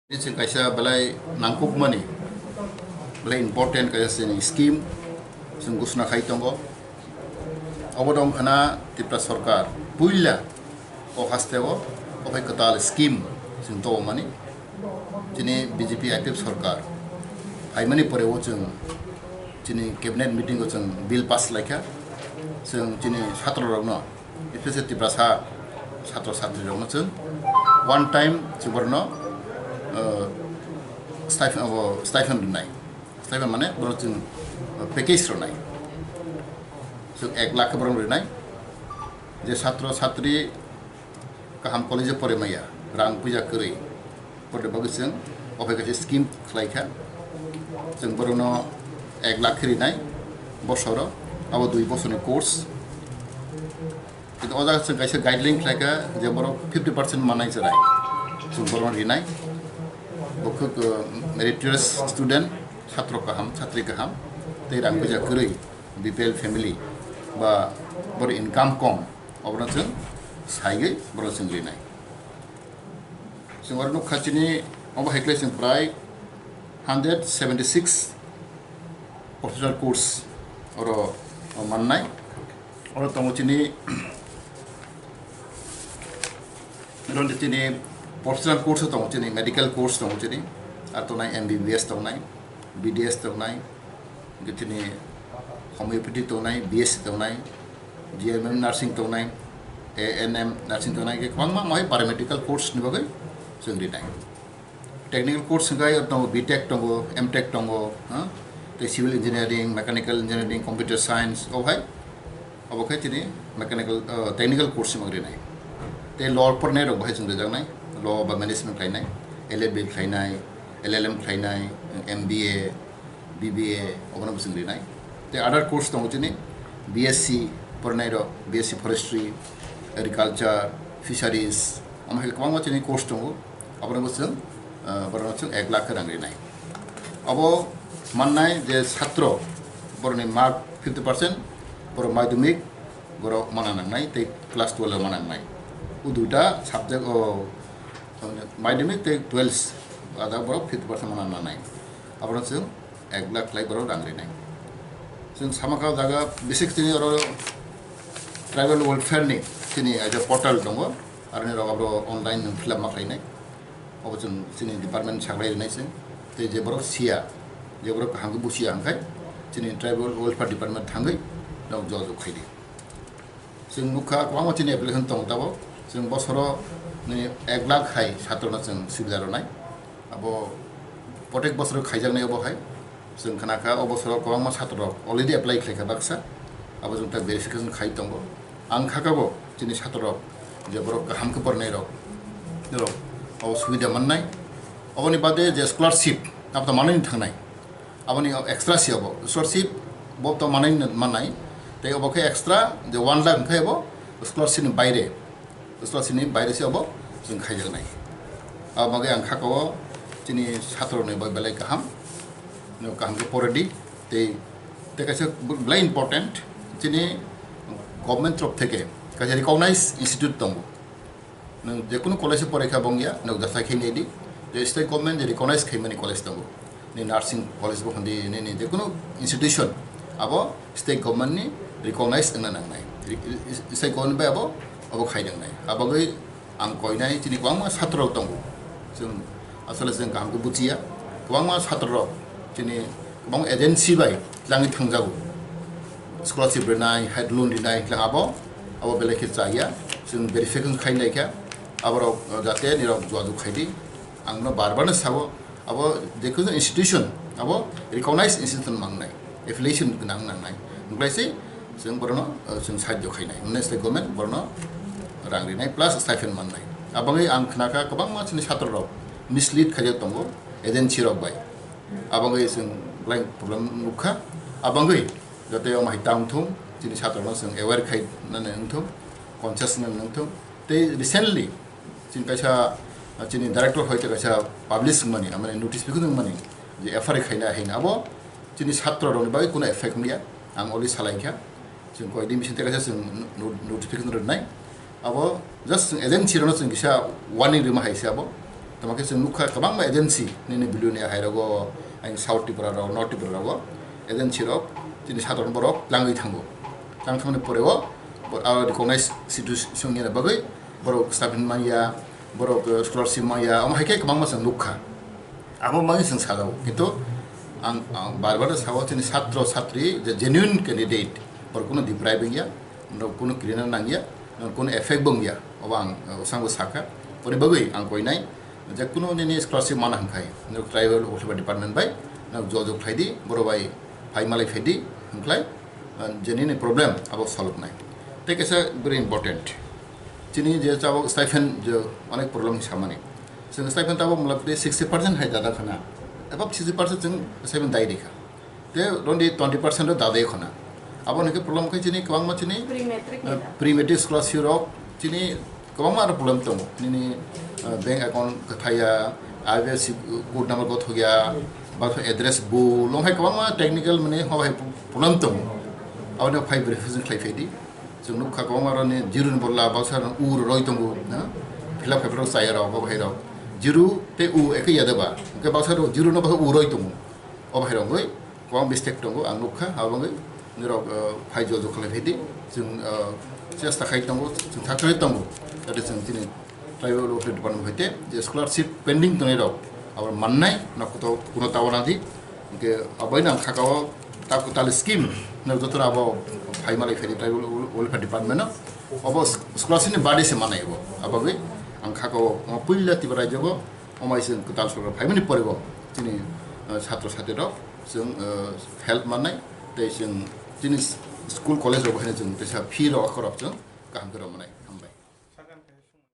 Ini kaisa balai nangkuk mani, balai important kaisa ni scheme, sungguh khai tonggo. Awalong kana tipra sarkar, puila, o hastewo, o kai katal scheme, sungto mani. Jini BJP IPF sarkar, ai mani pore wo jeng, jini cabinet meeting wo jeng bill pass laikha, jeng jini satra rogno, especially tipra sa satra satri rogno jeng, one time ciberno. Stipend নাই stipend মানে বরং package নাই जों 1 लाख बरं নাই যে ছাত্র ছাত্রী কাহাম কলেজে পড়ে মাইয়া রাং পূজা করে পড়ে বাগै जों অফাইকাছে স্কিম খালাইখা जों বরং 1 लाख নাই বছর আবার 2 বছরের কোর্স কিন্তু অজা जों কাইছে গাইডলাইন খালাইখা যে বরং 50% মানাই যায় जों বরং Rinnai Bukuk meritorious student, satro kaham, satri kaham, te rang puja kurui, BPL family, ba ber income kom, obran sing, saige, bro sing linai. Sing warno kacini, oba hekle sing prai 176 professional course, oro mannai, oro tomo chini, ronde chini. Professional course to chini medical course to chini ato nai MBBS to nai BDS to nai gitini homeopathy to nai BS to nai GMM nursing to nai ANM nursing to nai ke kwang ma mai paramedical course ni bagai sungri nai technical course ngai to BTech to MTech to te civil engineering mechanical engineering computer science o hai obokai chini mechanical technical course magri nai te law par nai ro bhai sungri jang nai law ba management khainai LLB khainai LLM khainai MBA BBA obana busingri nai te other course tong chini BSc pornai ro BSc forestry agriculture fisheries amhel kwang ma chini course tong obana busing borno chung 1 lakh rang ri nai abo mannai je chhatro borni mark 50% bor madhyamik boro mananang nai te class 12 manang nai uduta subject o Madhyamik te 12 ada boro 50% mana nai abro sing 1 lakh lai boro rangri nai sing samaka jaga basic tini oro tribal welfare ni tini aja portal dongo arni ro abro online fill up makai nai obo sing tini department saglai nai sing te je boro sia je boro hangu busia angkai tini tribal welfare department thangai dog jojo khaidi sing mukha kwang tini application tong tabo sing bosoro ni 1 lakh hai ছাত্রনা जों सुबिदा रनाय abo प्रत्येक बছর खाइजांनाय abo hai जों खानाखा अबसर गोबां मा ছাত্র already apply खालायखा Baksa abo जों ता भेरिफिकेशन खाइ दंगो आं खाकाबो जिनि ছাত্র जे बर हामखो परनाय रक abo सुबिदा मोननाय अबनि बादे जे स्कलारशिप अब त मानैनि थांनाय अबनि एक्सट्रा सि abo स्कलारशिप बब त मानैनि माननाय ते अबखै एक्सट्रा जे 1 लाख खाय abo स्कलारशिप नि बाइरे स्कलारशिप नि बाइरे सि abo जों खाइजांनाय आबागे आं खाकाव जिनि छात्रनि बेलाय गाहाम नो गाहामखौ परेदि ते कासे बेलाय इम्पोर्टेन्ट जिनि गभर्नमेन्ट तरफ थेके कासे रिकगनाइज इन्स्टिट्यूट दं नों जेकुनु कलेज परीक्षा बंगिया नों दासा खेनेदि जे स्टेट गभर्नमेन्ट रिकगनाइज खाइमानि कलेज दं नि नार्सिं कलेज बखन्दि नि जेकुनु इन्स्टिट्यूशन आबो स्टेट गभर्नमेन्ट नि रिकगनाइज होना नांनाय स्टेट गभर्नमेन्ट आबो खाइदोंनाय आबागै आं कयनाय जिनि गोबां छात्र दं जों आसले जों गाहामखौ बुजिया गोबां छात्र जिनि गोबां एजेन्सि बाय लाङि थांजागौ स्कलारशिप होनाय हेड लोन होनाय लाङाबो आबो बेलेखे जाया जों भेरिफिकेशन खाइनायखा आबो जाते निरब जुआजु खाइदि आंनो बारबानो साबो आबो जेखौ जों इन्स्टिट्यूशन आबो रिकगनाइज इन्स्टिट्यूशन मांनाय एफिलिएशन गोनां नांनाय ओमफ्रायसो जों बरनो जों साहाय्य खाइनाय मोननाय स्टेट गभर्नमेन्ट बरनो रांरिनाय प्लस स्टाइपेन्ड मोननाय आबाङै आं खोनाखा गोबां मानसिनि छात्र रक मिसलिड खाइजा दंगो एजेन्सि रक बाय आबाङै जों ब्लाइन्ड प्रब्लेम नुखा आबाङै जाते माहि तांथुम जिनि छात्रनो जों एवेयर खाइनानै नंथुम कनसियास नंथुम ते रिसेन्टलि जिन कायसा जिनि डाइरेक्टर होइते कायसा पाब्लिश माने आमाने नोटिस बिखौ जों माने जे एफआर खाइना हैना आबो जिनि छात्र रनि बाय कुनो एफेक्ट गैया आं अलि सालायखा जों कय दिमिसन ते कायसा जों नोटिफिकेशन रनाय abo just एजेन्सि रनो जों किसा वार्निं रिमा हाइसे abo tamakai जों नुखा गोबां एजेन्सि नि बिलुनि हायरागो आं south Tripura Rao north Tripura Rao agency Rao दिनै साधारन बरफ लाङै थांगो थांखांनाय परेव रिकगनाइज सिटुएसन नि बागै बरफ स्टाफिन माया बरफ स्कलारशिप माया अमहायके गोबां मासं नुखा आबो मागै जों सागाव किन्तु आं बार सागाव दिनै छात्र छात्री जे जेन्युइन कैंडिडेट पर कुनो डिप्राइबिंग या कुनो क्रिमिनल नांगिया कुनो एफेक्ट बंगिया अब आं सांगो साका परे बागै आं कोइनाय जे कुनो नि स्कलारशिप माना हंखाय ट्राइबल वेलफेयर डिपार्टमेंट बाय जजो खायदि बर बाय फाइ मालाय फायदि हंख्लाय जेनि प्रब्लेम अब सल्व नाय टेक इज वेरी इम्पोर्टेंट चिनी जे चाव स्टाइफेन जो अनेक प्रब्लेम हिसामाने जों स्टाइफेन ताबो मतलब 60% हाय दादा खना अब 60% जों स्टाइफेन दाइ देखा ते रन्डि 20% दादा खना अब नके प्रब्लेम खै चिनी गोबां मा चिनी प्री मेट्रिक स्कलारशिप रक चिनी गोबां मा प्रब्लेम दं नि बैंक अकाउंट कथाया आईएफएससी कोड नंबर गथ हो गया बा एड्रेस बो लंहाय गोबां मा टेक्निकल माने हवाय प्रब्लेम दं अब न फाइ भेरिफिकेशन खालायफैदि जों नुखा गोबां मा ने जिरु बल्ला बासार उर रय दंगो ना फिलअप पेपर सायर राव बाहेराव जिरु ते उ एके यादबा के बासार जिरु न बा उ रय दंगो अबाहेराव गय गोबां मिस्टेक दंगो आं नुखा आबंगै निराव फाइ जज खालायफैदि जों चेष्टा खाय दंगो जों थाखाय दंगो जाथे जों दिनै ट्राइबल वेलफेयर डिपार्टमेंट होते जे स्कलारशिप पेंडिंग दंनाय राव आबार माननाय नखत कुनो तावनादि के अबाय नां खाकाव ताकु ताल स्कीम न जतरा अब फाइ मालाय फेरि ट्राइबल वेलफेयर डिपार्टमेंट अब स्कलारशिप नि बाडे से मानायबो अबागै आं खाकाव पुइला तिबराय जगो अमायसिन ताल सरकार फाइमनि परेबो दिनै छात्र छात्री राव जों हेल्प माननाय ते जों दिनै स्कुल कलेज राव बाहायनाय जों तेसा फि राव खराब जों गाहाम गोरा मानाय